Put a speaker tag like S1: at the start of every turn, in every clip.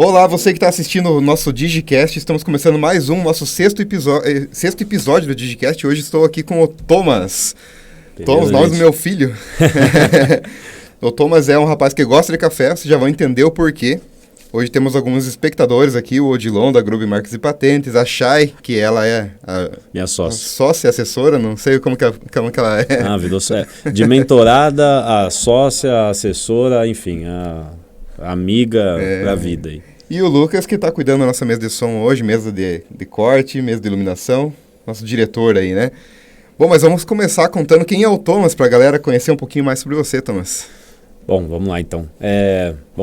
S1: Olá, você que está assistindo o nosso Digicast, estamos começando mais nosso sexto episódio do Digicast. Hoje estou aqui com o Thomas. Thomas, nome do meu filho. O Thomas é um rapaz que gosta de café, vocês já vão entender o porquê. Hoje temos alguns espectadores aqui, o Odilon, da Grube Marcas e Patentes, a Chay, que ela é
S2: minha sócia.
S1: A sócia, assessora, não sei como que ela é.
S2: Virou de mentorada, a sócia, a assessora, enfim, a amiga da vida aí.
S1: E o Lucas, que está cuidando da nossa mesa de som hoje, mesa de corte, mesa de iluminação, nosso diretor aí, né? Bom, mas vamos começar contando quem é o Thomas, para a galera conhecer um pouquinho mais sobre você, Thomas.
S2: Bom, vamos lá então.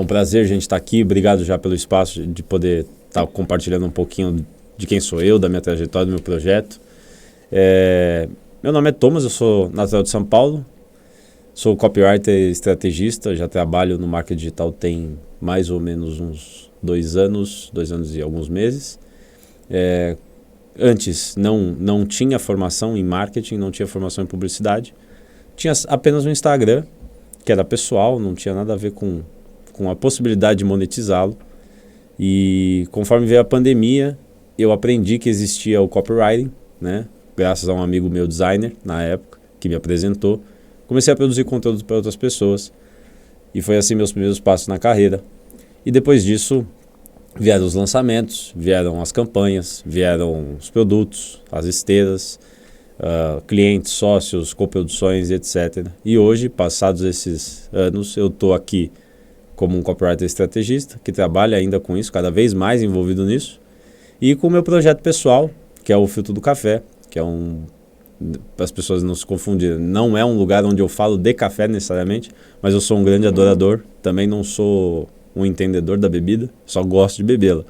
S2: Prazer a gente estar aqui, obrigado já pelo espaço de poder estar compartilhando um pouquinho de quem sou eu, da minha trajetória, do meu projeto. Meu nome é Thomas, eu sou natural de São Paulo, sou copywriter e estrategista, já trabalho no marketing digital tem mais ou menos uns 2 anos e alguns meses. Antes não tinha formação em marketing, não tinha formação em publicidade, tinha apenas um Instagram, que era pessoal, não tinha nada a ver com a possibilidade de monetizá-lo. E conforme veio a pandemia, eu aprendi que existia o copywriting, né? Graças a um amigo meu, designer, na época, que me apresentou. Comecei a produzir conteúdo para outras pessoas. E foi assim meus primeiros passos na carreira. E depois disso, vieram os lançamentos, vieram as campanhas, vieram os produtos, as esteiras, clientes, sócios, coproduções, etc. E hoje, passados esses anos, eu estou aqui como um copywriter estrategista, que trabalha ainda com isso, cada vez mais envolvido nisso, e com o meu projeto pessoal, que é o Filtro do Café, que é para as pessoas não se confundirem, não é um lugar onde eu falo de café necessariamente, mas eu sou um grande adorador, também não sou um entendedor da bebida, só gosto de bebê-la.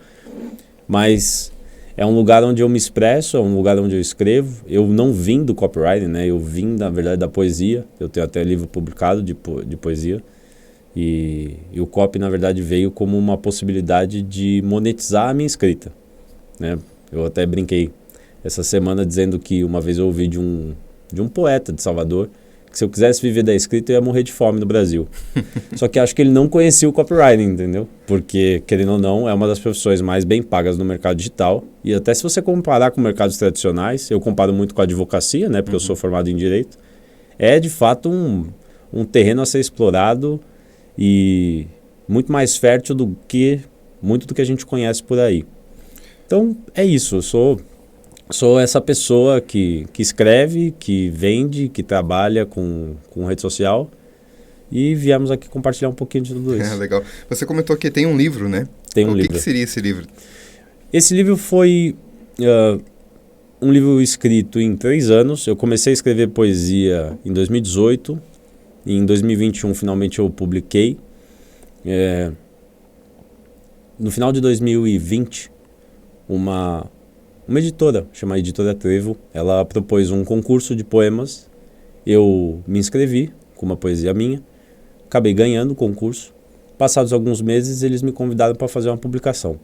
S2: Mas é um lugar onde eu me expresso, é um lugar onde eu escrevo. Eu não vim do copywriting, né? Eu vim, na verdade, da poesia. Eu tenho até livro publicado de poesia. E o copy, na verdade, veio como uma possibilidade de monetizar a minha escrita, né? Eu até brinquei essa semana dizendo que uma vez eu ouvi de um poeta de Salvador que se eu quisesse viver da escrita, eu ia morrer de fome no Brasil. Só que acho que ele não conhecia o copywriting, entendeu? Porque, querendo ou não, é uma das profissões mais bem pagas no mercado digital. E até se você comparar com mercados tradicionais, eu comparo muito com a advocacia, né? Porque eu sou formado em Direito. É, de fato, um terreno a ser explorado e muito mais fértil do que muito do que a gente conhece por aí. Então, é isso. Eu sou essa pessoa que escreve, que vende, que trabalha com rede social e viemos aqui compartilhar um pouquinho de tudo isso.
S1: Legal. Você comentou que tem um livro, né?
S2: Tem um livro.
S1: O que seria esse livro?
S2: Esse livro foi um livro escrito em 3 anos. Eu comecei a escrever poesia em 2018 e em 2021 finalmente eu publiquei. No final de 2020, uma editora, chamada Editora Trevo, ela propôs um concurso de poemas. Eu me inscrevi com uma poesia minha, acabei ganhando o concurso. Passados alguns meses, eles me convidaram para fazer uma publicação.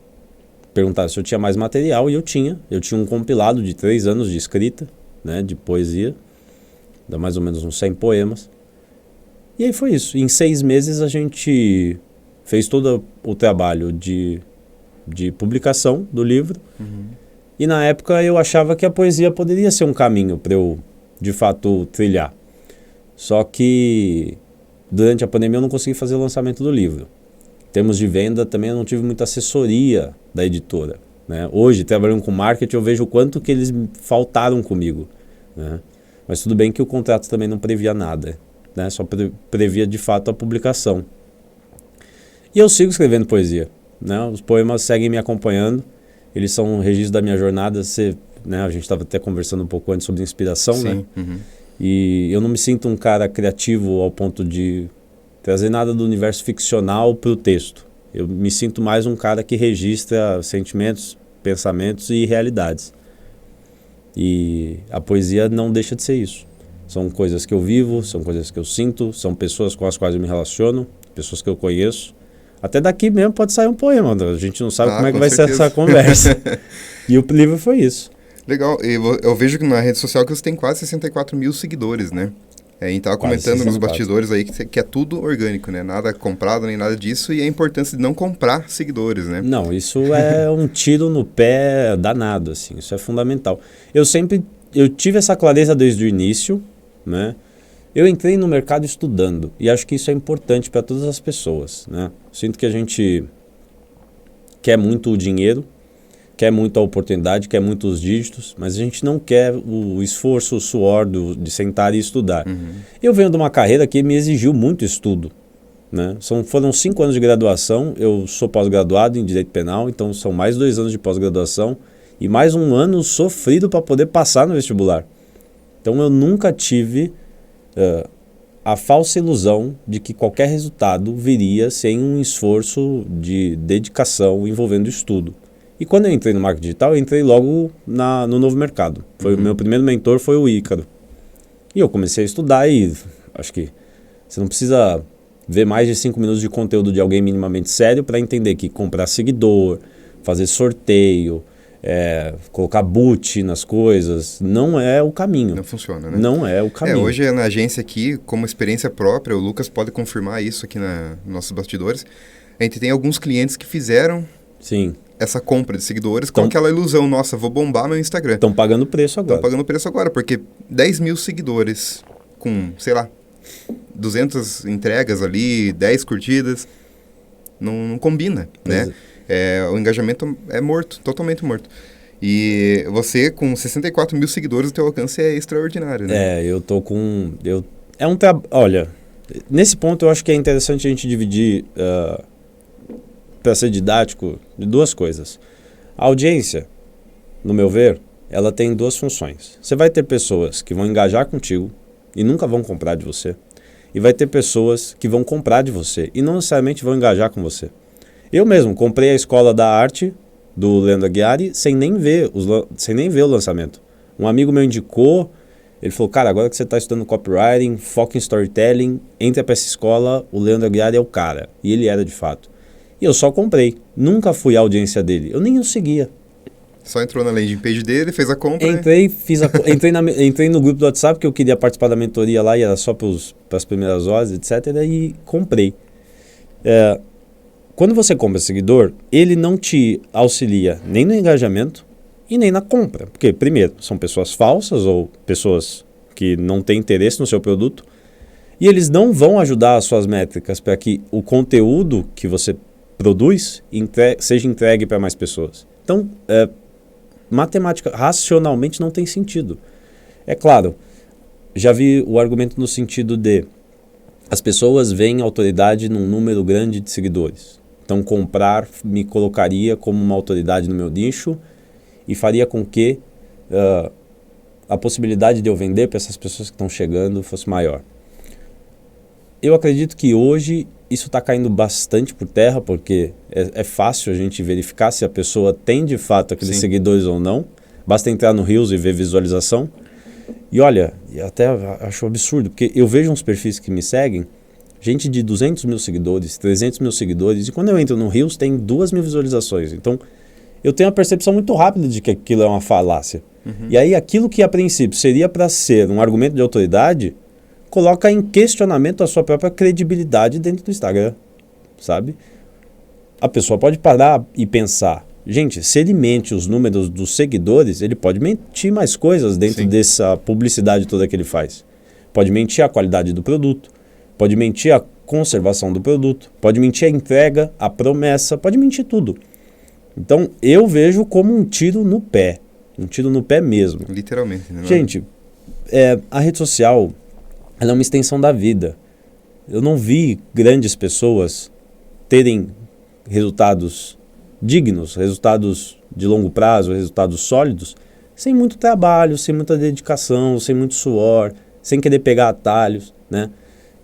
S2: Perguntaram se eu tinha mais material e eu tinha. Eu tinha um compilado de 3 anos de escrita, né, de poesia, dá mais ou menos uns 100 poemas. E aí foi isso. Em 6 meses a gente fez todo o trabalho de publicação do livro. E na época eu achava que a poesia poderia ser um caminho para eu, de fato, trilhar. Só que durante a pandemia eu não consegui fazer o lançamento do livro. Em termos de venda também eu não tive muita assessoria da editora, né? Hoje, trabalhando com marketing, eu vejo o quanto que eles faltaram comigo, né? Mas tudo bem que o contrato também não previa nada, né? Só previa de fato a publicação. E eu sigo escrevendo poesia, né? Os poemas seguem me acompanhando. Eles são um registro da minha jornada. A gente estava até conversando um pouco antes sobre inspiração,
S1: Sim.
S2: né? E eu não me sinto um cara criativo ao ponto de trazer nada do universo ficcional para o texto. Eu me sinto mais um cara que registra sentimentos, pensamentos e realidades. E a poesia não deixa de ser isso. São coisas que eu vivo, são coisas que eu sinto, são pessoas com as quais eu me relaciono, pessoas que eu conheço. Até daqui mesmo pode sair um poema, a gente não sabe como é que vai ser essa conversa. E o livro foi isso.
S1: Legal, eu vejo que na rede social que você tem quase 64 mil seguidores, né? A gente estava comentando nos bastidores aí que é tudo orgânico, né? Nada comprado, nem nada disso. E a importância de não comprar seguidores, né?
S2: Não, isso é um tiro no pé danado, assim. Isso é fundamental. Eu tive essa clareza desde o início, né? Eu entrei no mercado estudando. E acho que isso é importante para todas as pessoas, né? Sinto que a gente quer muito o dinheiro, quer muito a oportunidade, quer muito os dígitos, mas a gente não quer o esforço, o suor de sentar e estudar. Eu venho de uma carreira que me exigiu muito estudo, né? Foram 5 anos de graduação, eu sou pós-graduado em Direito Penal, então são mais 2 anos de pós-graduação e mais 1 ano sofrido para poder passar no vestibular. Então eu nunca tive a falsa ilusão de que qualquer resultado viria sem um esforço de dedicação envolvendo estudo. E quando eu entrei no marketing digital, eu entrei logo no novo mercado. O meu primeiro mentor foi o Ícaro. E eu comecei a estudar e acho que você não precisa ver mais de 5 minutos de conteúdo de alguém minimamente sério para entender que comprar seguidor, fazer sorteio, colocar boot nas coisas, não é o caminho.
S1: Não funciona, né?
S2: Não é o caminho.
S1: Hoje na agência aqui, como experiência própria, o Lucas pode confirmar isso aqui nos nossos bastidores, a gente tem alguns clientes que fizeram...
S2: Sim.
S1: Essa compra de seguidores com aquela ilusão, nossa, vou bombar meu Instagram.
S2: Estão pagando preço agora.
S1: Estão pagando preço agora, porque 10 mil seguidores com, sei lá, 200 entregas ali, 10 curtidas, não combina, né? O engajamento é morto, totalmente morto. E você, com 64 mil seguidores, o teu alcance é extraordinário, né?
S2: Eu tô com... Olha, nesse ponto eu acho que é interessante a gente dividir... para ser didático, de 2 coisas. A audiência, no meu ver, ela tem 2 funções. Você vai ter pessoas que vão engajar contigo e nunca vão comprar de você. E vai ter pessoas que vão comprar de você e não necessariamente vão engajar com você. Eu mesmo comprei a Escola da Arte do Leandro Aguiari sem nem ver o lançamento. Um amigo meu indicou, ele falou, cara, agora que você está estudando copywriting, foca em storytelling, entra para essa escola, o Leandro Aguiari é o cara. E ele era de fato. E eu só comprei. Nunca fui à audiência dele. Eu nem o seguia.
S1: Só entrou na landing page dele, fez a compra.
S2: Entrei no grupo do WhatsApp, que eu queria participar da mentoria lá, e era só para as primeiras horas, etc. E comprei. Quando você compra seguidor, ele não te auxilia nem no engajamento e nem na compra. Porque, primeiro, são pessoas falsas ou pessoas que não têm interesse no seu produto. E eles não vão ajudar as suas métricas para que o conteúdo que você produz seja entregue para mais pessoas. Então, racionalmente não tem sentido. É claro, já vi o argumento no sentido de as pessoas veem autoridade num número grande de seguidores. Então, comprar me colocaria como uma autoridade no meu nicho e faria com que a possibilidade de eu vender para essas pessoas que estão chegando fosse maior. Eu acredito que hoje isso está caindo bastante por terra, porque é fácil a gente verificar se a pessoa tem de fato aqueles seguidores ou não. Basta entrar no Reels e ver visualização. E olha, até acho absurdo, porque eu vejo uns perfis que me seguem, gente de 200 mil seguidores, 300 mil seguidores, e quando eu entro no Reels tem 2 mil visualizações. Então, eu tenho a percepção muito rápida de que aquilo é uma falácia. E aí, aquilo que a princípio seria para ser um argumento de autoridade, coloca em questionamento a sua própria credibilidade dentro do Instagram, sabe? A pessoa pode parar e pensar, gente, se ele mente os números dos seguidores, ele pode mentir mais coisas dentro dessa publicidade toda que ele faz. Pode mentir a qualidade do produto, pode mentir a conservação do produto, pode mentir a entrega, a promessa, pode mentir tudo. Então, eu vejo como um tiro no pé mesmo.
S1: Literalmente, né?
S2: Gente, a rede social... ela é uma extensão da vida. Eu não vi grandes pessoas terem resultados dignos, resultados de longo prazo, resultados sólidos, sem muito trabalho, sem muita dedicação, sem muito suor, sem querer pegar atalhos, né?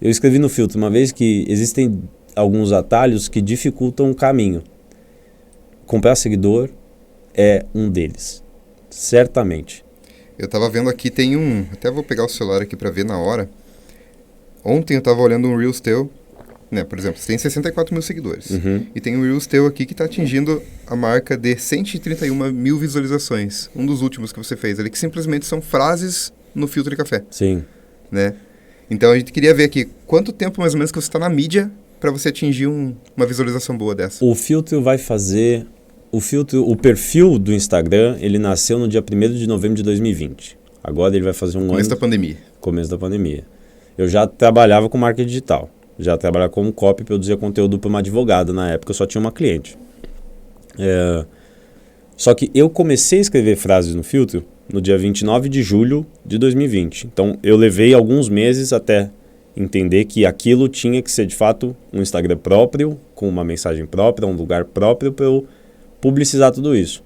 S2: Eu escrevi no filtro uma vez que existem alguns atalhos que dificultam o caminho. Comprar seguidor é um deles, certamente.
S1: Eu estava vendo aqui, até vou pegar o celular aqui para ver na hora. Ontem eu estava olhando um Reels teu, né? Por exemplo, você tem 64 mil seguidores. E tem um Reels teu aqui que está atingindo a marca de 131 mil visualizações. Um dos últimos que você fez ali, que simplesmente são frases no filtro de café.
S2: Sim.
S1: Né? Então a gente queria ver aqui, quanto tempo mais ou menos que você está na mídia para você atingir uma visualização boa dessa?
S2: O filtro vai fazer... O perfil do Instagram, ele nasceu no dia 1º de novembro de 2020. Agora ele vai fazer um
S1: Começo da pandemia.
S2: Começo da pandemia. Eu já trabalhava com marketing digital. Já trabalhava como copy, produzia conteúdo para uma advogada. Na época eu só tinha uma cliente. Só que eu comecei a escrever frases no filtro no dia 29 de julho de 2020. Então eu levei alguns meses até entender que aquilo tinha que ser de fato um Instagram próprio, com uma mensagem própria, um lugar próprio para eu publicizar tudo isso.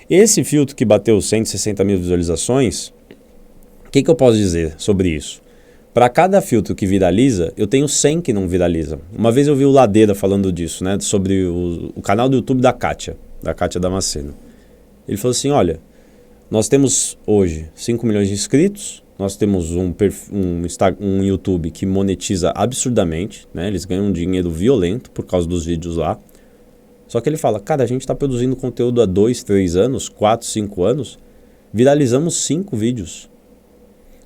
S2: Esse filtro que bateu 160 mil visualizações, o que eu posso dizer sobre isso? Para cada filtro que viraliza, eu tenho 100 que não viralizam. Uma vez eu vi o Ladeira falando disso, né, sobre o canal do YouTube da Kátia Damasceno. Ele falou assim, olha, nós temos hoje 5 milhões de inscritos, nós temos um YouTube que monetiza absurdamente, né, eles ganham um dinheiro violento por causa dos vídeos lá. Só que ele fala, cara, a gente está produzindo conteúdo há 2, 3 anos, 4, 5 anos, viralizamos 5 vídeos.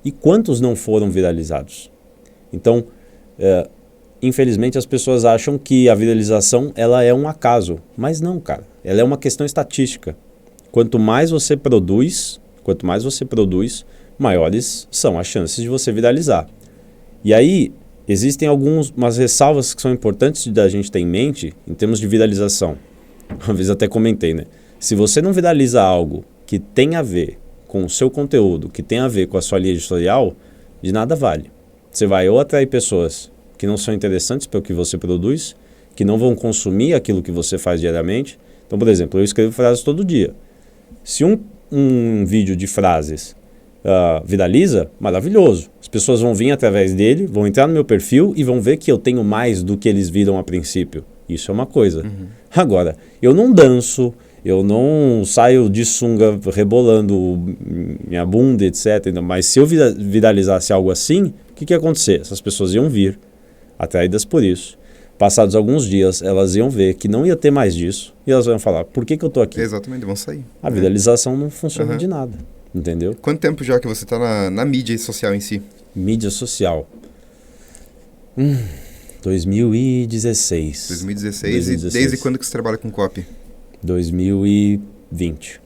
S2: E quantos não foram viralizados? Então, infelizmente as pessoas acham que a viralização ela é um acaso. Mas não, cara. Ela é uma questão estatística. Quanto mais você produz, maiores são as chances de você viralizar. E aí, existem umas ressalvas que são importantes da gente ter em mente em termos de viralização. Uma vez até comentei, né? Se você não viraliza algo que tem a ver com o seu conteúdo, que tem a ver com a sua linha editorial, de nada vale. Você vai ou atrair pessoas que não são interessantes pelo que você produz, que não vão consumir aquilo que você faz diariamente. Então, por exemplo, eu escrevo frases todo dia. Se um vídeo de frases viraliza, maravilhoso. As pessoas vão vir através dele, vão entrar no meu perfil e vão ver que eu tenho mais do que eles viram a princípio. Isso é uma coisa. Uhum. Agora, eu não danço, eu não saio de sunga rebolando minha bunda, etc. Mas se eu viralizasse algo assim, o que ia acontecer? Essas pessoas iam vir, atraídas por isso. Passados alguns dias, elas iam ver que não ia ter mais disso e elas iam falar, por que eu estou aqui?
S1: Exatamente, vão sair.
S2: A viralização não funciona de nada, entendeu?
S1: Quanto tempo já que você está na mídia social em si?
S2: Mídia social. 2016.
S1: 2016. E desde quando que você trabalha com copy?
S2: 2020.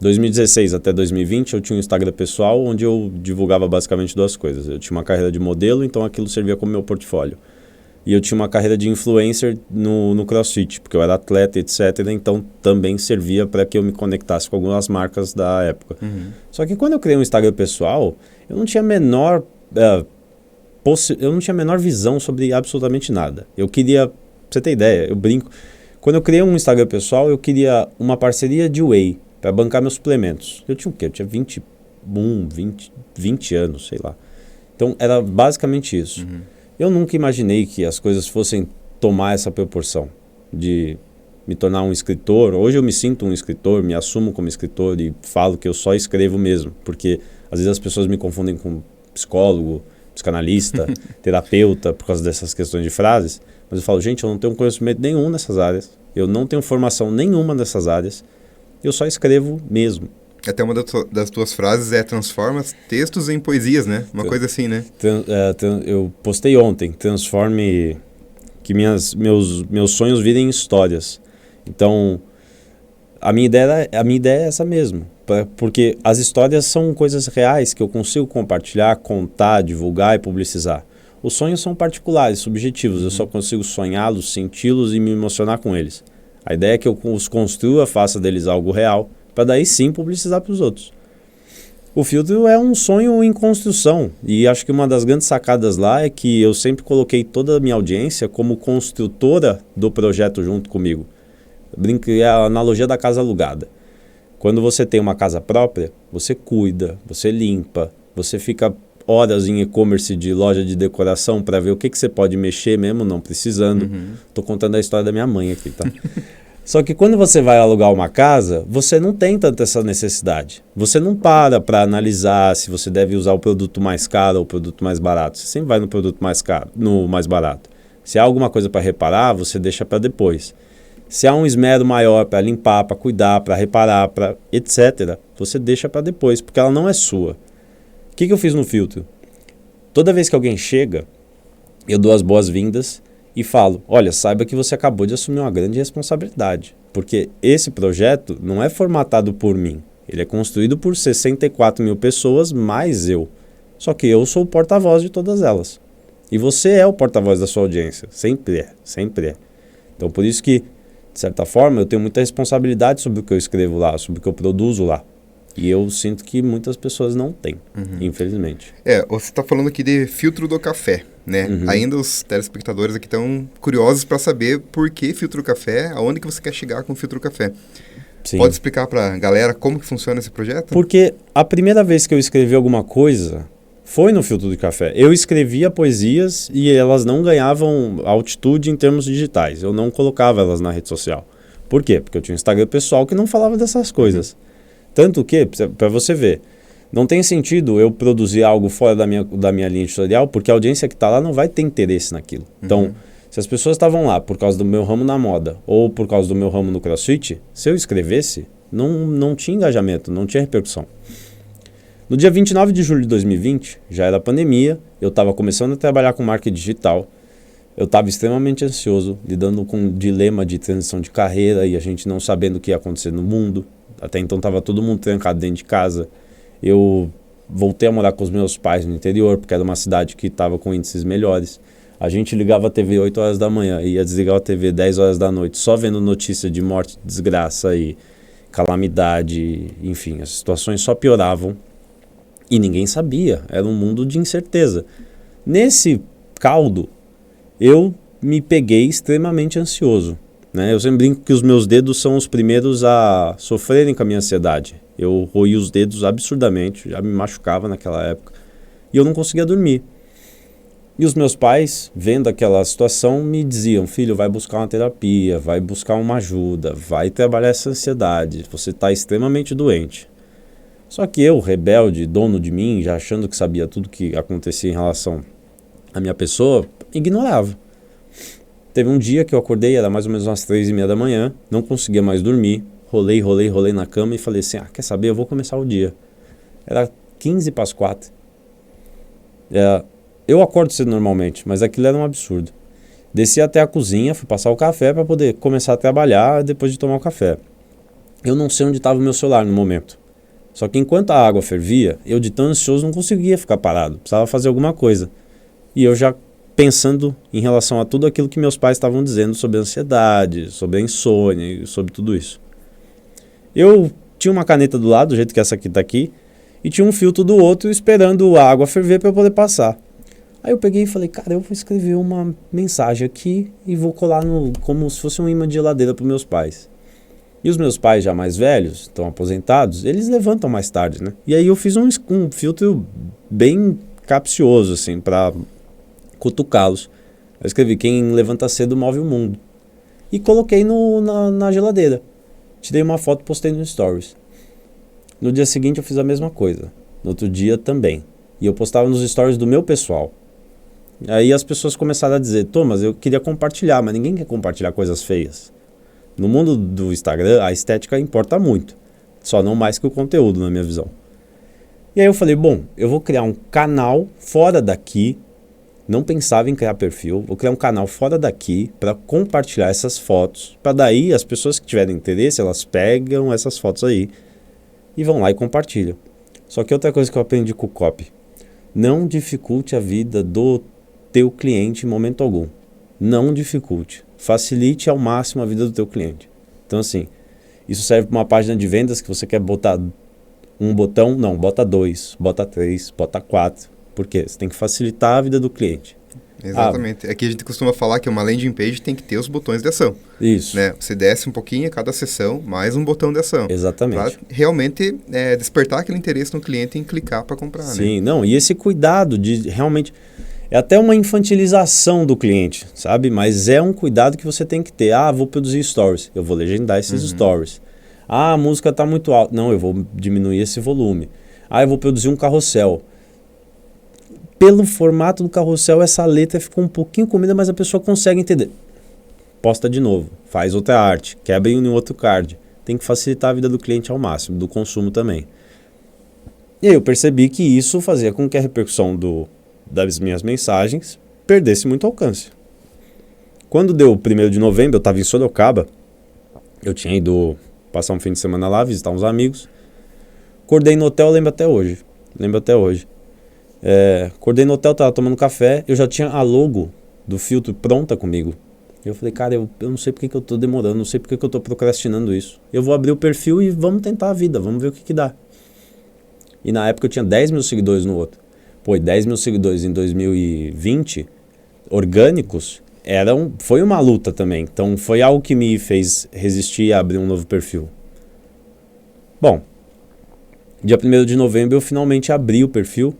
S2: 2016 até 2020 eu tinha um Instagram pessoal onde eu divulgava basicamente 2 coisas. Eu tinha uma carreira de modelo, então aquilo servia como meu portfólio. E eu tinha uma carreira de influencer no CrossFit, porque eu era atleta, etc. Então também servia para que eu me conectasse com algumas marcas da época. Uhum. Só que quando eu criei um Instagram pessoal, eu não tinha a menor visão sobre absolutamente nada. Eu queria, pra você ter ideia, eu brinco. Quando eu criei um Instagram pessoal, eu queria uma parceria de whey para bancar meus suplementos. Eu tinha o quê? Eu tinha 20 anos, sei lá. Então era basicamente isso. Uhum. Eu nunca imaginei que as coisas fossem tomar essa proporção de me tornar um escritor. Hoje eu me sinto um escritor, me assumo como escritor e falo que eu só escrevo mesmo, porque às vezes as pessoas me confundem com psicólogo, psicanalista, terapeuta, por causa dessas questões de frases. Mas eu falo, gente, eu não tenho conhecimento nenhum nessas áreas, eu não tenho formação nenhuma nessas áreas, eu só escrevo mesmo. Até
S1: uma das tuas frases é transforma textos em poesias, né? Uma coisa assim, né?
S2: Eu postei ontem, transforme que meus sonhos virem histórias. Então, a minha ideia é essa mesmo. Porque as histórias são coisas reais que eu consigo compartilhar, contar, divulgar e publicizar. Os sonhos são particulares, subjetivos. Eu só consigo sonhá-los, senti-los e me emocionar com eles. A ideia é que eu os construa, faça deles algo real, para daí sim publicizar para os outros. O filtro é um sonho em construção, e acho que uma das grandes sacadas lá é que eu sempre coloquei toda a minha audiência como construtora do projeto junto comigo. É a analogia da casa alugada. Quando você tem uma casa própria, você cuida, você limpa, você fica horas em e-commerce de loja de decoração para ver o que você pode mexer mesmo não precisando. Tô contando a história da minha mãe aqui, tá? Só que quando você vai alugar uma casa, você não tem tanta essa necessidade. Você não para analisar se você deve usar o produto mais caro ou o produto mais barato. Você sempre vai no produto mais caro, no mais barato. Se há alguma coisa para reparar, você deixa para depois. Se há um esmero maior para limpar, para cuidar, para reparar, etc., você deixa para depois, porque ela não é sua. O que eu fiz no filtro? Toda vez que alguém chega, eu dou as boas-vindas e falo, olha, saiba que você acabou de assumir uma grande responsabilidade, porque esse projeto não é formatado por mim, ele é construído por 64 mil pessoas mais eu. Só que eu sou o porta-voz de todas elas. E você é o porta-voz da sua audiência. Sempre é, sempre é. Então, por isso que, de certa forma, eu tenho muita responsabilidade sobre o que eu escrevo lá, sobre o que eu produzo lá. E eu sinto que muitas pessoas não têm, infelizmente.
S1: Você está falando aqui de filtro do café, né? Ainda os telespectadores aqui estão curiosos para saber por que filtro do café, aonde que você quer chegar com o filtro do café. Sim. Pode explicar para a galera como que funciona esse projeto?
S2: Porque a primeira vez que eu escrevi alguma coisa foi no filtro do café. Eu escrevia poesias e elas não ganhavam altitude em termos digitais. Eu não colocava elas na rede social. Por quê? Porque eu tinha um Instagram pessoal que não falava dessas coisas. Tanto que, para você ver, não tem sentido eu produzir algo fora da minha linha editorial, porque a audiência que está lá não vai ter interesse naquilo. Então, se as pessoas estavam lá por causa do meu ramo na moda ou por causa do meu ramo no CrossFit, se eu escrevesse, não tinha engajamento, não tinha repercussão. No dia 29 de julho de 2020, já era pandemia, eu estava começando a trabalhar com marketing digital, eu estava extremamente ansioso, lidando com um dilema de transição de carreira e a gente não sabendo o que ia acontecer no mundo. Até então estava todo mundo trancado dentro de casa. Eu voltei a morar com os meus pais no interior, porque era uma cidade que estava com índices melhores. A gente ligava a TV 8 horas da manhã e ia desligar a TV 10 horas da noite, só vendo notícia de morte, desgraça e calamidade. Enfim, as situações só pioravam e ninguém sabia. Era um mundo de incerteza. Nesse caldo, eu me peguei extremamente ansioso. Eu sempre brinco que os meus dedos são os primeiros a sofrerem com a minha ansiedade. Eu roí os dedos absurdamente, já me machucava naquela época. E eu não conseguia dormir. E os meus pais, vendo aquela situação, me diziam, filho, vai buscar uma terapia, vai buscar uma ajuda, vai trabalhar essa ansiedade, você está extremamente doente. Só que eu, rebelde, dono de mim, já achando que sabia tudo que acontecia em relação à minha pessoa, ignorava. Teve um dia que eu acordei, era mais ou menos umas 3h30 da manhã, não conseguia mais dormir, rolei na cama e falei assim, quer saber, eu vou começar o dia. Era 15:15. Eu acordo cedo normalmente, mas aquilo era um absurdo. Desci até a cozinha, fui passar o café para poder começar a trabalhar depois de tomar o café. Eu não sei onde estava o meu celular no momento. Só que enquanto a água fervia, eu de tão ansioso não conseguia ficar parado, precisava fazer alguma coisa. E eu já pensando em relação a tudo aquilo que meus pais estavam dizendo sobre a ansiedade, sobre a insônia e sobre tudo isso. Eu tinha uma caneta do lado, do jeito que essa aqui está aqui, e tinha um filtro do outro esperando a água ferver para eu poder passar. Aí eu peguei e falei, cara, eu vou escrever uma mensagem aqui e vou colar como se fosse um imã de geladeira para meus pais. E os meus pais já mais velhos, estão aposentados, eles levantam mais tarde, né? E aí eu fiz um filtro bem capcioso, assim, para cutucá-los. Eu escrevi, quem levanta cedo move o mundo. E coloquei na geladeira. Tirei uma foto e postei no Stories. No dia seguinte eu fiz a mesma coisa. No outro dia também. E eu postava nos Stories do meu pessoal. Aí as pessoas começaram a dizer, Thomas, eu queria compartilhar, mas ninguém quer compartilhar coisas feias. No mundo do Instagram, a estética importa muito. Só não mais que o conteúdo, na minha visão. E aí eu falei, bom, eu vou criar um canal fora daqui. Não pensava em criar perfil. Vou criar um canal fora daqui para compartilhar essas fotos. Para daí, as pessoas que tiverem interesse, elas pegam essas fotos aí e vão lá e compartilham. Só que outra coisa que eu aprendi com o copy. Não dificulte a vida do teu cliente em momento algum. Não dificulte. Facilite ao máximo a vida do teu cliente. Então assim, isso serve para uma página de vendas que você quer botar um botão, não, bota 2, bota 3, bota 4. Por quê? Você tem que facilitar a vida do cliente.
S1: Exatamente. Aqui a gente costuma falar que uma landing page tem que ter os botões de ação.
S2: Isso.
S1: Né? Você desce um pouquinho a cada sessão, mais um botão de ação.
S2: Exatamente.
S1: Para realmente despertar aquele interesse no cliente em clicar para comprar.
S2: Sim, não, e esse cuidado de realmente... É até uma infantilização do cliente, sabe? Mas é um cuidado que você tem que ter. Vou produzir stories. Eu vou legendar esses stories. A música está muito alta. Não, eu vou diminuir esse volume. Eu vou produzir um carrossel. Pelo formato do carrossel, essa letra ficou um pouquinho comida, mas a pessoa consegue entender. Posta de novo. Faz outra arte. Quebra em um outro card. Tem que facilitar a vida do cliente ao máximo, do consumo também. E aí eu percebi que isso fazia com que a repercussão do das minhas mensagens perdesse muito alcance. Quando deu o 1º de novembro, eu estava em Sorocaba, eu tinha ido passar um fim de semana lá, visitar uns amigos, acordei no hotel, lembro até hoje. Acordei no hotel, estava tomando café, eu já tinha a logo do filtro pronta comigo. Eu falei, cara, eu não sei porque que eu estou demorando, não sei porque que eu estou procrastinando isso. Eu vou abrir o perfil e vamos tentar a vida, vamos ver o que dá. E na época eu tinha 10 mil seguidores no outro. Pô, 10 mil seguidores em 2020, orgânicos, foi uma luta também. Então foi algo que me fez resistir a abrir um novo perfil. Bom, dia 1º de novembro eu finalmente abri o perfil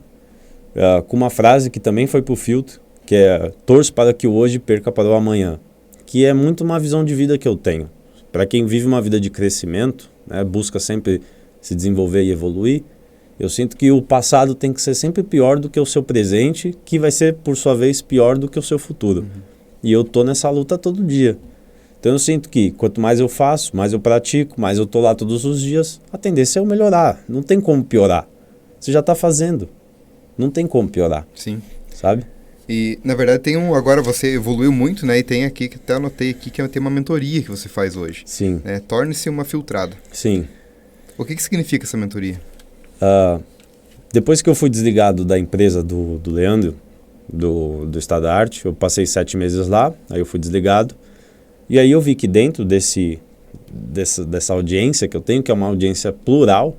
S2: com uma frase que também foi pro filtro, que é: torço para que o hoje perca para o amanhã. Que é muito uma visão de vida que eu tenho. Para quem vive uma vida de crescimento, né, busca sempre se desenvolver e evoluir, eu sinto que o passado tem que ser sempre pior do que o seu presente, que vai ser, por sua vez, pior do que o seu futuro. E eu tô nessa luta todo dia. Então eu sinto que quanto mais eu faço, mais eu pratico, mais eu tô lá todos os dias, a tendência é eu melhorar. Não tem como piorar. Você já tá fazendo. Não tem como piorar.
S1: Sim.
S2: Sabe?
S1: E, na verdade, agora você evoluiu muito, né? E tem aqui, que até anotei aqui, que tem uma mentoria que você faz hoje.
S2: Sim.
S1: Né? Torne-se uma filtrada.
S2: Sim.
S1: O que significa essa mentoria?
S2: Depois que eu fui desligado da empresa do Leandro, do Estado da Arte, eu passei 7 meses lá, aí eu fui desligado. E aí eu vi que dentro dessa audiência que eu tenho, que é uma audiência plural,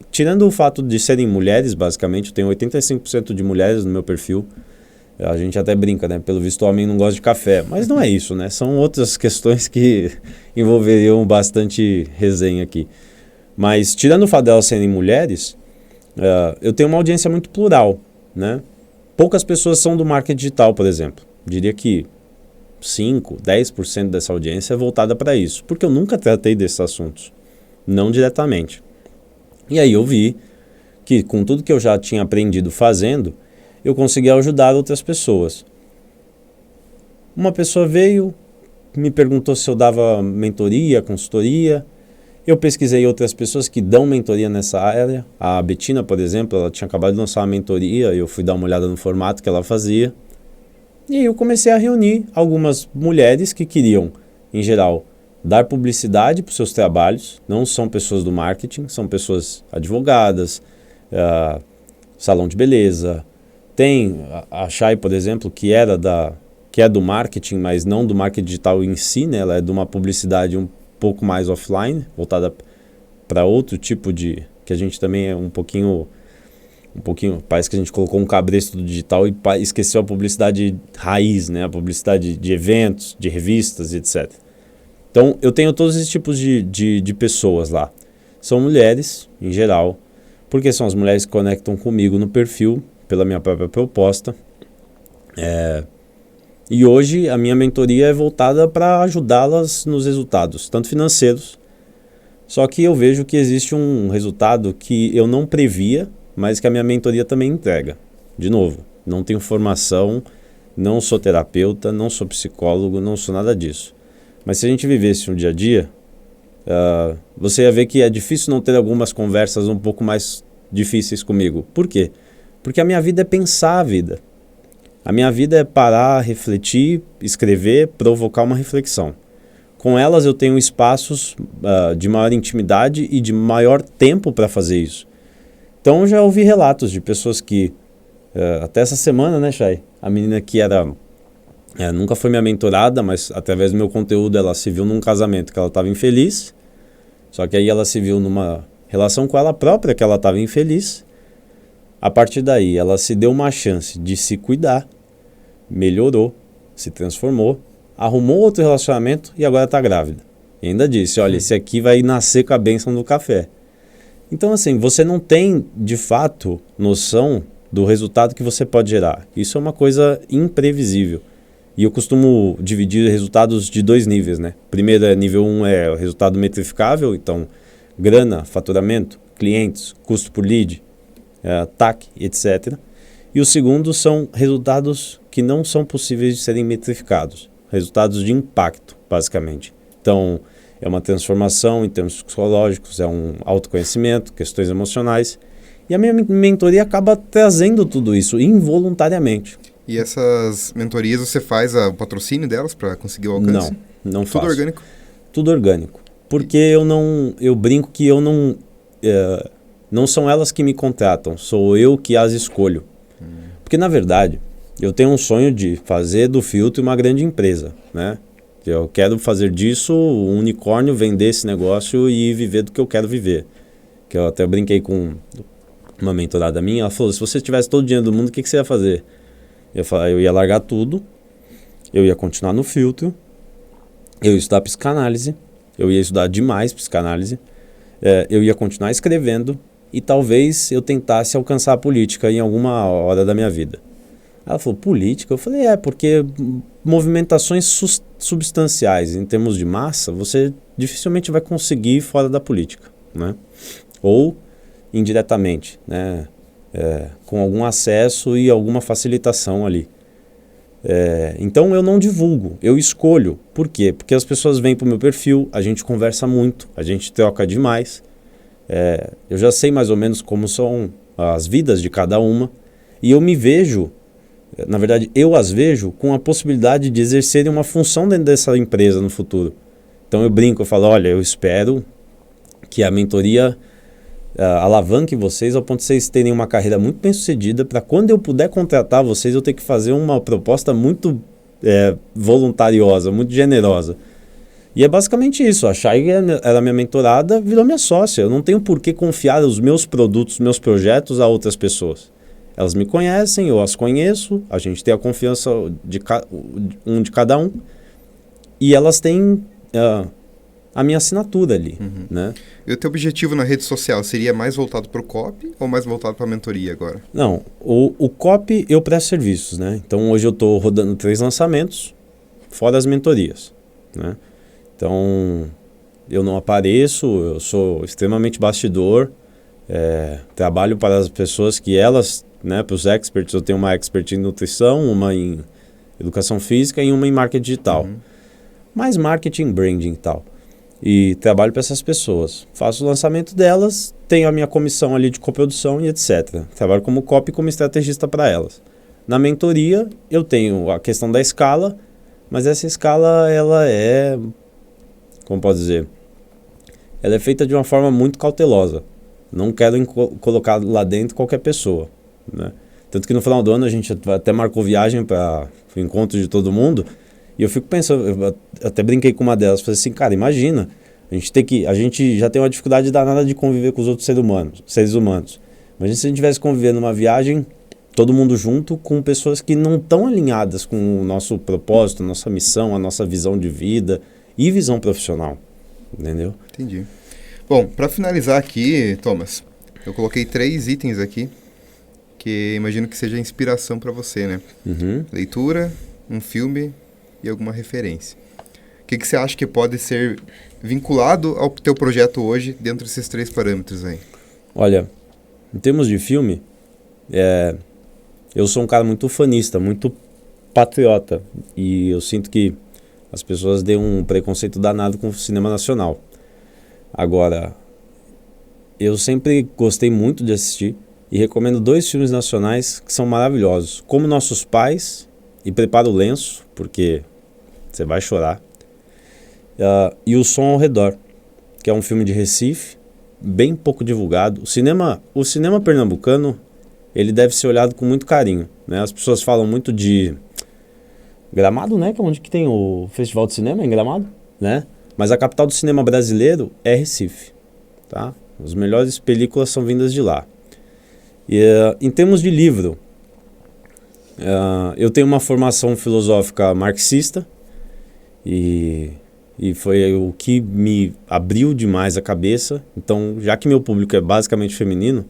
S2: tirando o fato de serem mulheres, basicamente, eu tenho 85% de mulheres no meu perfil. A gente até brinca, né? Pelo visto, o homem não gosta de café. Mas não é isso, né? São outras questões que envolveriam bastante resenha aqui. Mas, tirando o fato delas serem mulheres, eu tenho uma audiência muito plural, né? Poucas pessoas são do marketing digital, por exemplo. Diria que 5, 10% dessa audiência é voltada para isso. Porque eu nunca tratei desses assuntos. Não diretamente. E aí eu vi que com tudo que eu já tinha aprendido fazendo, eu consegui ajudar outras pessoas. Uma pessoa veio, me perguntou se eu dava mentoria, consultoria. Eu pesquisei outras pessoas que dão mentoria nessa área. A Betina, por exemplo, ela tinha acabado de lançar uma mentoria, eu fui dar uma olhada no formato que ela fazia. E aí eu comecei a reunir algumas mulheres que queriam, em geral, dar publicidade para os seus trabalhos. Não são pessoas do marketing, são pessoas advogadas, salão de beleza. Tem a Chay, por exemplo, que é do marketing, mas não do marketing digital em si, né? Ela é de uma publicidade um pouco mais offline, voltada para outro tipo de... que a gente também é um pouquinho... Parece que a gente colocou um cabresto do digital e esqueceu a publicidade raiz, né? A publicidade de eventos, de revistas, etc. Então, eu tenho todos esses tipos de pessoas lá. São mulheres, em geral, porque são as mulheres que conectam comigo no perfil, pela minha própria proposta. E hoje, a minha mentoria é voltada para ajudá-las nos resultados, tanto financeiros. Só que eu vejo que existe um resultado que eu não previa, mas que a minha mentoria também entrega. De novo, não tenho formação, não sou terapeuta, não sou psicólogo, não sou nada disso. Mas se a gente vivesse um dia a dia, você ia ver que é difícil não ter algumas conversas um pouco mais difíceis comigo. Por quê? Porque a minha vida é pensar a vida. A minha vida é parar, refletir, escrever, provocar uma reflexão. Com elas eu tenho espaços de maior intimidade e de maior tempo para fazer isso. Então já ouvi relatos de pessoas que, até essa semana, né, Chay? A menina que nunca foi minha mentorada, mas através do meu conteúdo ela se viu num casamento que ela estava infeliz. Só que aí ela se viu numa relação com ela própria que ela estava infeliz. A partir daí ela se deu uma chance de se cuidar, melhorou, se transformou, arrumou outro relacionamento e agora está grávida. E ainda disse, olha, esse aqui vai nascer com a bênção do café. Então assim, você não tem de fato noção do resultado que você pode gerar. Isso é uma coisa imprevisível. E eu costumo dividir resultados de 2 níveis, né? Primeiro, nível 1 é o resultado metrificável, então grana, faturamento, clientes, custo por lead, TAC, etc. E o segundo são resultados que não são possíveis de serem metrificados, resultados de impacto, basicamente. Então, é uma transformação em termos psicológicos, é um autoconhecimento, questões emocionais. E a minha mentoria acaba trazendo tudo isso involuntariamente.
S1: E essas mentorias você faz o patrocínio delas para conseguir o alcance?
S2: Não faço.
S1: Tudo orgânico?
S2: Tudo orgânico. Porque eu brinco que não são elas que me contratam, sou eu que as escolho. Porque, na verdade, eu tenho um sonho de fazer do Filtro uma grande empresa, né? Eu quero fazer disso um unicórnio, vender esse negócio e viver do que eu quero viver. Que eu até brinquei com uma mentorada minha, ela falou, se você tivesse todo o dinheiro do mundo, o que você ia fazer? Eu ia largar tudo, eu ia continuar no Filtro, eu ia estudar psicanálise, eu ia estudar demais psicanálise, eu ia continuar escrevendo e talvez eu tentasse alcançar a política em alguma hora da minha vida. Ela falou, política? Eu falei, porque movimentações substanciais em termos de massa, você dificilmente vai conseguir fora da política, né? Ou indiretamente, né? Com algum acesso e alguma facilitação ali. Então eu não divulgo, eu escolho. Por quê? Porque as pessoas vêm para o meu perfil, a gente conversa muito, a gente troca demais. Eu já sei mais ou menos como são as vidas de cada uma e eu me vejo, na verdade eu as vejo com a possibilidade de exercerem uma função dentro dessa empresa no futuro. Então eu brinco, eu falo, olha, eu espero que a mentoria alavanque vocês ao ponto de vocês terem uma carreira muito bem sucedida para quando eu puder contratar vocês eu ter que fazer uma proposta muito voluntariosa, muito generosa. E é basicamente isso, a Chay era minha mentorada, virou minha sócia. Eu não tenho por que confiar os meus produtos, meus projetos a outras pessoas. Elas me conhecem, eu as conheço, a gente tem a confiança de cada um e elas têm a minha assinatura ali, né?
S1: E o teu objetivo na rede social seria mais voltado para o copy ou mais voltado para a mentoria agora?
S2: Não, o copy eu presto serviços, né? Então hoje eu estou rodando 3 lançamentos, fora as mentorias, né? Então eu não apareço, eu sou extremamente bastidor, trabalho para as pessoas que elas, né, para os experts, eu tenho uma expert em nutrição, uma em educação física e uma em marketing digital. Mais marketing, branding e tal. E trabalho para essas pessoas. Faço o lançamento delas, tenho a minha comissão ali de coprodução e etc. Trabalho como copy e como estrategista para elas. Na mentoria, eu tenho a questão da escala, mas essa escala, ela é, como pode dizer, ela é feita de uma forma muito cautelosa. Não quero colocar lá dentro qualquer pessoa, né? Tanto que no final do ano a gente até marcou viagem para o encontro de todo mundo. E eu fico pensando, eu até brinquei com uma delas, falei assim, cara, imagina, a gente já tem uma dificuldade danada de conviver com os outros seres humanos. Imagina se a gente tivesse conviver numa viagem, todo mundo junto, com pessoas que não estão alinhadas com o nosso propósito, a nossa missão, a nossa visão de vida e visão profissional, entendeu?
S1: Entendi. Bom, para finalizar aqui, Thomas, eu coloquei 3 itens aqui, que imagino que seja inspiração para você, né? Leitura, um filme e alguma referência. O que você acha que pode ser vinculado ao teu projeto hoje dentro desses 3 parâmetros aí?
S2: Olha, em termos de filme, eu sou um cara muito fanista, muito patriota. E eu sinto que as pessoas têm um preconceito danado com o cinema nacional. Agora, eu sempre gostei muito de assistir e recomendo 2 filmes nacionais que são maravilhosos. Como Nossos Pais e Prepara o Lenço, porque você vai chorar. E O Som ao Redor, que é um filme de Recife, bem pouco divulgado. O cinema pernambucano, ele deve ser olhado com muito carinho, né? As pessoas falam muito de Gramado, né? Que é onde que tem o Festival de Cinema, em Gramado, né? Mas a capital do cinema brasileiro é Recife, tá? As melhores películas são vindas de lá. E, em termos de livro, eu tenho uma formação filosófica marxista e foi o que me abriu demais a cabeça. Então, já que meu público é basicamente feminino,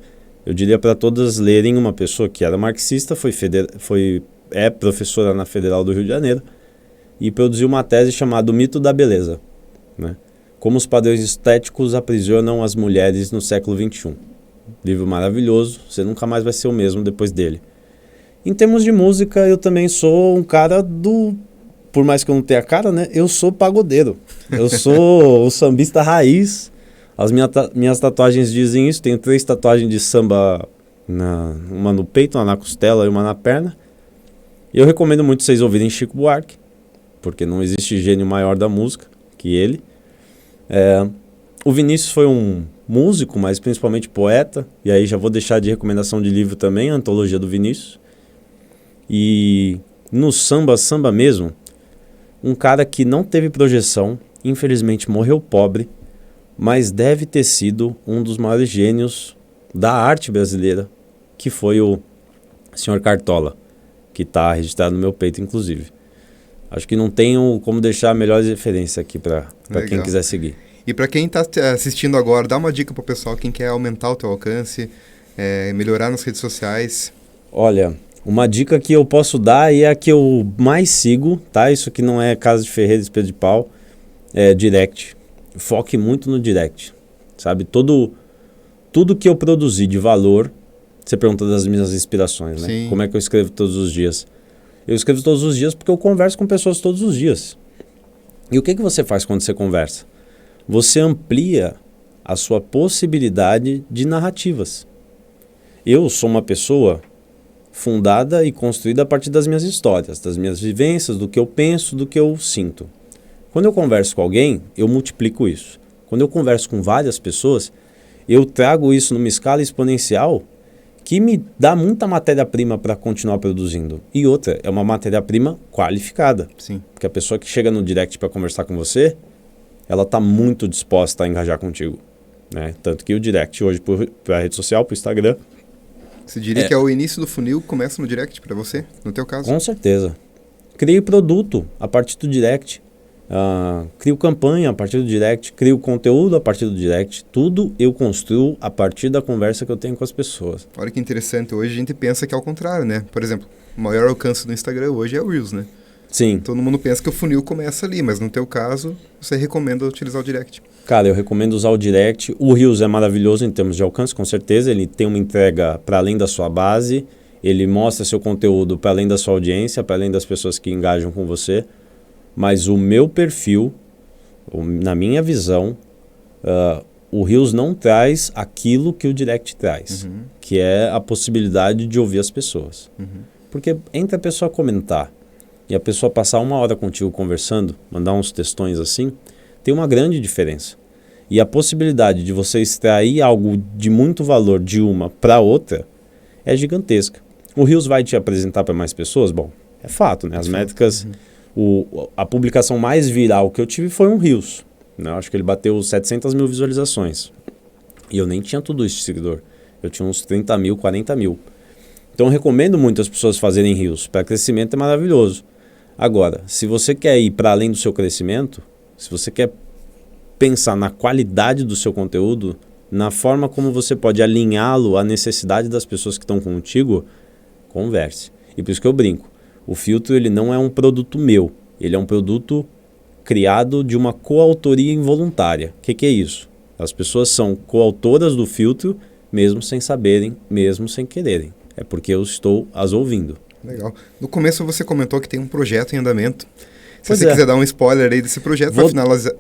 S2: eu diria para todas lerem uma pessoa que era marxista, é professora na Federal do Rio de Janeiro e produziu uma tese chamada O Mito da Beleza, né? Como os padrões estéticos aprisionam as mulheres no século XXI. Livro maravilhoso, você nunca mais vai ser o mesmo depois dele. Em termos de música, eu também sou um cara por mais que eu não tenha cara, né? Eu sou pagodeiro. Eu sou o sambista raiz, As minhas tatuagens dizem isso. Tenho 3 tatuagens de samba, uma no peito, uma na costela e uma na perna. E eu recomendo muito vocês ouvirem Chico Buarque, porque não existe gênio maior da música que ele. O Vinícius foi um músico, mas principalmente poeta. E aí já vou deixar de recomendação de livro também, a Antologia do Vinícius. E no samba mesmo, um cara que não teve projeção, infelizmente morreu pobre, mas deve ter sido um dos maiores gênios da arte brasileira, que foi o Sr. Cartola, que está registrado no meu peito, inclusive. Acho que não tenho como deixar melhores referências aqui para quem quiser seguir.
S1: E para quem está assistindo agora, dá uma dica para o pessoal, quem quer aumentar o teu alcance, melhorar nas redes sociais.
S2: Olha, uma dica que eu posso dar e é a que eu mais sigo, tá? Isso aqui não é Casa de Ferreira, Espeto de Pau, é direct. Foque muito no direct, sabe? Tudo que eu produzi de valor, você pergunta das minhas inspirações, né?
S1: Sim.
S2: Como é que eu escrevo todos os dias? Eu escrevo todos os dias porque eu converso com pessoas todos os dias. E o que você faz quando você conversa? Você amplia a sua possibilidade de narrativas. Eu sou uma pessoa fundada e construída a partir das minhas histórias, das minhas vivências, do que eu penso, do que eu sinto. Quando eu converso com alguém, eu multiplico isso. Quando eu converso com várias pessoas, eu trago isso numa escala exponencial que me dá muita matéria-prima para continuar produzindo. E outra, é uma matéria-prima qualificada.
S1: Sim.
S2: Porque a pessoa que chega no direct para conversar com você, ela está muito disposta a engajar contigo, né? Tanto que o direct hoje, para a rede social, para o Instagram...
S1: Você diria que é o início do funil, começa no direct para você, no teu caso?
S2: Com certeza. Crie produto a partir do direct. Crio campanha a partir do direct, crio conteúdo a partir do direct, tudo eu construo a partir da conversa que eu tenho com as pessoas.
S1: Olha que interessante, hoje a gente pensa que é ao contrário, né? Por exemplo, o maior alcance do Instagram hoje é o Reels, né?
S2: Sim.
S1: Todo mundo pensa que o funil começa ali, mas no teu caso, você recomenda utilizar o direct.
S2: Cara, eu recomendo usar o direct. O Reels é maravilhoso em termos de alcance, com certeza. Ele tem uma entrega para além da sua base, ele mostra seu conteúdo para além da sua audiência, para além das pessoas que engajam com você. Mas o meu perfil, na minha visão, o Reels não traz aquilo que o direct traz, que é a possibilidade de ouvir as pessoas. Porque entre a pessoa comentar e a pessoa passar 1 hora contigo conversando, mandar uns textões assim, tem uma grande diferença. E a possibilidade de você extrair algo de muito valor de uma para outra é gigantesca. O Reels vai te apresentar para mais pessoas? Bom, é fato, né? As métricas... A publicação mais viral que eu tive foi um Reels, né? Eu acho que ele bateu 700 mil visualizações. E eu nem tinha tudo isso de seguidor. Eu tinha uns 30 mil, 40 mil. Então eu recomendo muito as pessoas fazerem Reels. Para crescimento é maravilhoso. Agora, se você quer ir para além do seu crescimento, se você quer pensar na qualidade do seu conteúdo, na forma como você pode alinhá-lo à necessidade das pessoas que estão contigo, converse. E por isso que eu brinco. O filtro ele não é um produto meu, ele é um produto criado de uma coautoria involuntária. O que é isso? As pessoas são coautoras do filtro, mesmo sem saberem, mesmo sem quererem. É porque eu estou as ouvindo.
S1: Legal. No começo você comentou que tem um projeto em andamento. Se você quiser dar um spoiler aí desse projeto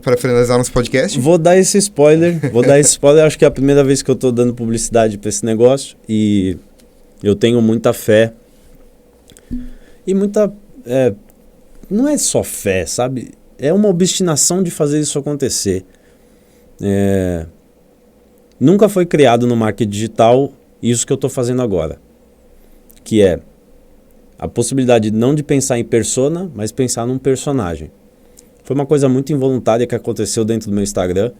S1: para finalizar nosso podcast.
S2: Vou dar esse spoiler. Acho que é a primeira vez que eu estou dando publicidade para esse negócio e eu tenho muita fé. E muita... não é só fé, sabe? É uma obstinação de fazer isso acontecer. Nunca foi criado no marketing digital isso que eu estou fazendo agora. Que é a possibilidade não de pensar em persona, mas pensar num personagem. Foi uma coisa muito involuntária que aconteceu dentro do meu Instagram.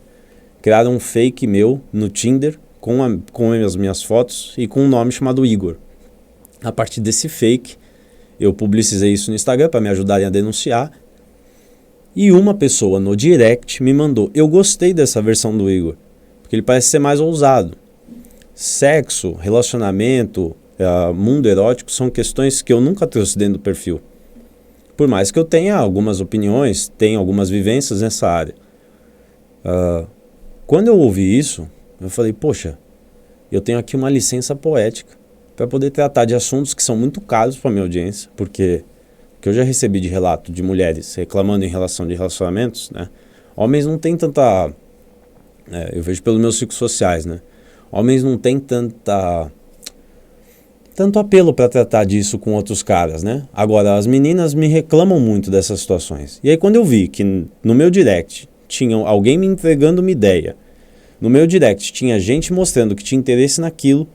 S2: Criaram um fake meu no Tinder com as minhas fotos e com um nome chamado Igor. A partir desse fake... eu publicizei isso no Instagram para me ajudarem a denunciar. E uma pessoa no direct me mandou: eu gostei dessa versão do Igor, porque ele parece ser mais ousado. Sexo, relacionamento, mundo erótico são questões que eu nunca trouxe dentro do perfil. Por mais que eu tenha algumas opiniões, tenha algumas vivências nessa área. Quando eu ouvi isso, eu falei, poxa, eu tenho aqui uma licença poética para poder tratar de assuntos que são muito caros para a minha audiência, porque o que eu já recebi de relato de mulheres reclamando em relação de relacionamentos, né? Homens não têm tanta eu vejo pelos meus ciclos sociais, né? Homens não têm tanto apelo para tratar disso com outros caras, né? Agora, as meninas me reclamam muito dessas situações. E aí, quando eu vi que no meu direct tinha alguém me entregando uma ideia, no meu direct tinha gente mostrando que tinha interesse naquilo,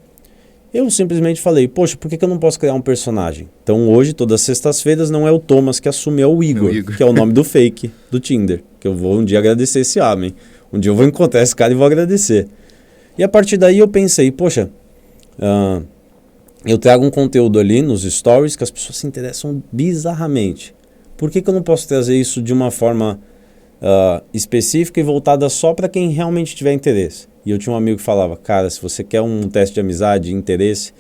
S2: eu simplesmente falei, poxa, por que eu não posso criar um personagem? Então, hoje, todas as sextas-feiras, não é o Thomas que assume, é o Igor, que é o nome do fake do Tinder, que eu vou um dia agradecer esse homem. Um dia eu vou encontrar esse cara e vou agradecer. E a partir daí eu pensei, poxa, eu trago um conteúdo ali nos stories que as pessoas se interessam bizarramente. Por que eu não posso trazer isso de uma forma específica e voltada só para quem realmente tiver interesse? E eu tinha um amigo que falava, cara, se você quer um teste de amizade, interesse,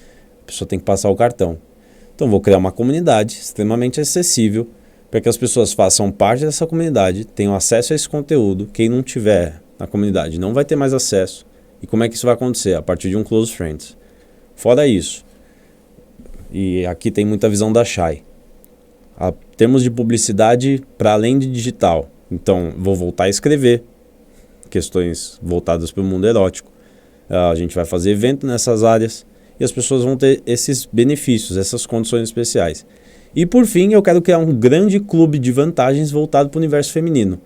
S2: a pessoa tem que passar o cartão. Então vou criar uma comunidade extremamente acessível para que as pessoas façam parte dessa comunidade, tenham acesso a esse conteúdo. Quem não tiver na comunidade não vai ter mais acesso. E como é que isso vai acontecer? A partir de um Close Friends. Fora isso, e aqui tem muita visão da Shai, termos de publicidade para além de digital. Então, vou voltar a escrever questões voltadas para o mundo erótico. A gente vai fazer evento nessas áreas e as pessoas vão ter esses benefícios, essas condições especiais. E, por fim, eu quero criar um grande clube de vantagens voltado para o universo feminino.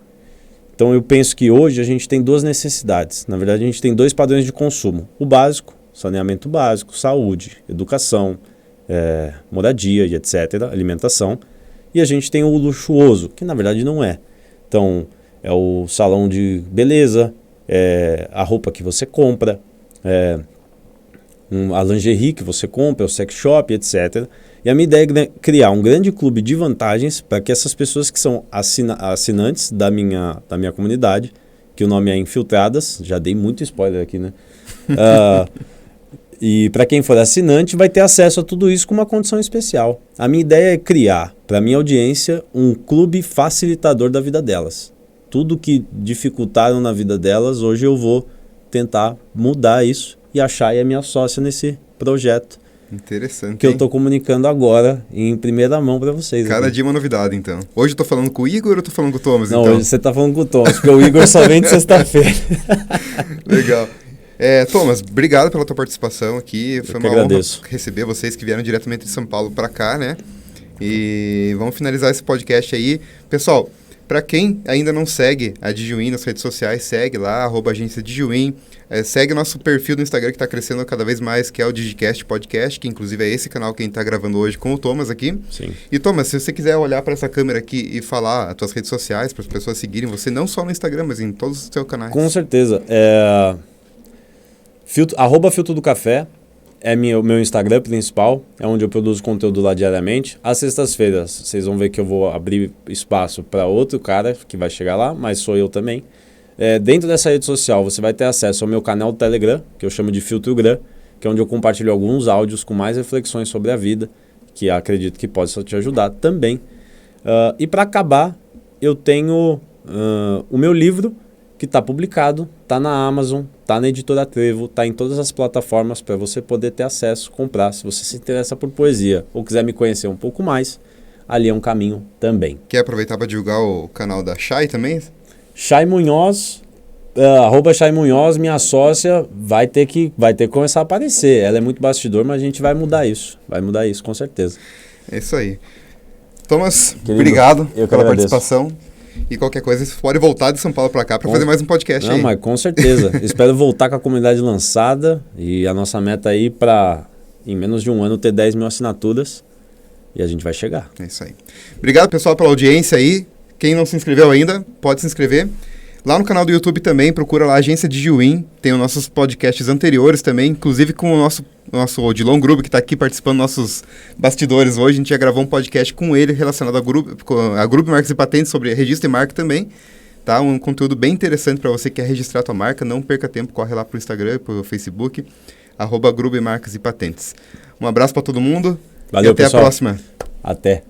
S2: Então, eu penso que hoje a gente tem duas necessidades. Na verdade, a gente tem dois padrões de consumo. O básico, saneamento básico, saúde, educação, moradia e etc., alimentação. E a gente tem o luxuoso, que na verdade não é. Então, é o salão de beleza, a roupa que você compra, a lingerie que você compra, o sex shop, etc. E a minha ideia é criar um grande clube de vantagens para que essas pessoas que são assinantes da minha comunidade, que o nome é Infiltradas, já dei muito spoiler aqui, né? E para quem for assinante vai ter acesso a tudo isso com uma condição especial. A minha ideia é criar para a minha audiência um clube facilitador da vida delas. Tudo que dificultaram na vida delas, hoje eu vou tentar mudar isso e a Shai é minha sócia nesse projeto.
S1: Interessante.
S2: Que eu estou comunicando agora em primeira mão para vocês.
S1: Cada dia uma novidade, então. Hoje eu tô falando com o Igor ou eu tô falando com o Thomas?
S2: Não,
S1: então?
S2: Hoje você tá falando com o Thomas, porque o Igor só vem de sexta-feira.
S1: Legal. Thomas, obrigado pela tua participação aqui. Foi uma honra receber vocês que vieram diretamente de São Paulo para cá, né? E vamos finalizar esse podcast aí. Pessoal, para quem ainda não segue a Digiwin nas redes sociais, segue lá, @agência Digiwin. Segue o nosso perfil do Instagram que está crescendo cada vez mais, que é o Digicast Podcast, que inclusive é esse canal que a gente está gravando hoje com o Thomas aqui.
S2: Sim.
S1: E Thomas, se você quiser olhar para essa câmera aqui e falar as tuas redes sociais, para as pessoas seguirem você, não só no Instagram, mas em todos os seus canais.
S2: Com certeza. @Filtro do Café é o meu Instagram principal, é onde eu produzo conteúdo lá diariamente. Às sextas-feiras, vocês vão ver que eu vou abrir espaço para outro cara que vai chegar lá, mas sou eu também. Dentro dessa rede social, você vai ter acesso ao meu canal do Telegram, que eu chamo de Filtrogram, que é onde eu compartilho alguns áudios com mais reflexões sobre a vida, que acredito que pode te ajudar também. E para acabar, eu tenho o meu livro, que está publicado, está na Amazon, está na Editora Trevo, está em todas as plataformas para você poder ter acesso, comprar. Se você se interessa por poesia ou quiser me conhecer um pouco mais, ali é um caminho também.
S1: Quer aproveitar para divulgar o canal da Shai também?
S3: Shai Munhoz, @Shai Munhoz, minha sócia, vai ter que começar a aparecer. Ela é muito bastidor, mas a gente vai mudar isso. Vai mudar isso, com certeza.
S1: É isso aí. Thomas, obrigado pela participação. E qualquer coisa, você pode voltar de São Paulo para cá para fazer mais um podcast aí.
S3: Não, mas com certeza. Espero voltar com a comunidade lançada e a nossa meta aí para, em menos de um ano, ter 10 mil assinaturas e a gente vai chegar.
S1: É isso aí. Obrigado, pessoal, pela audiência aí. Quem não se inscreveu ainda, pode se inscrever. Lá no canal do YouTube também, procura lá a Agência Digiwin. Tem os nossos podcasts anteriores também, inclusive com o nosso Odilon Gruber, que está aqui participando dos nossos bastidores hoje. A gente já gravou um podcast com ele relacionado a Gruber Marcas e Patentes sobre registro de marca também. Tá? Um conteúdo bem interessante para você que quer registrar a tua marca. Não perca tempo, corre lá para o Instagram, para o Facebook, @Gruber Marcas e Patentes. Um abraço para todo mundo.
S3: Valeu,
S1: e até
S3: pessoal.
S1: a próxima.
S3: Até.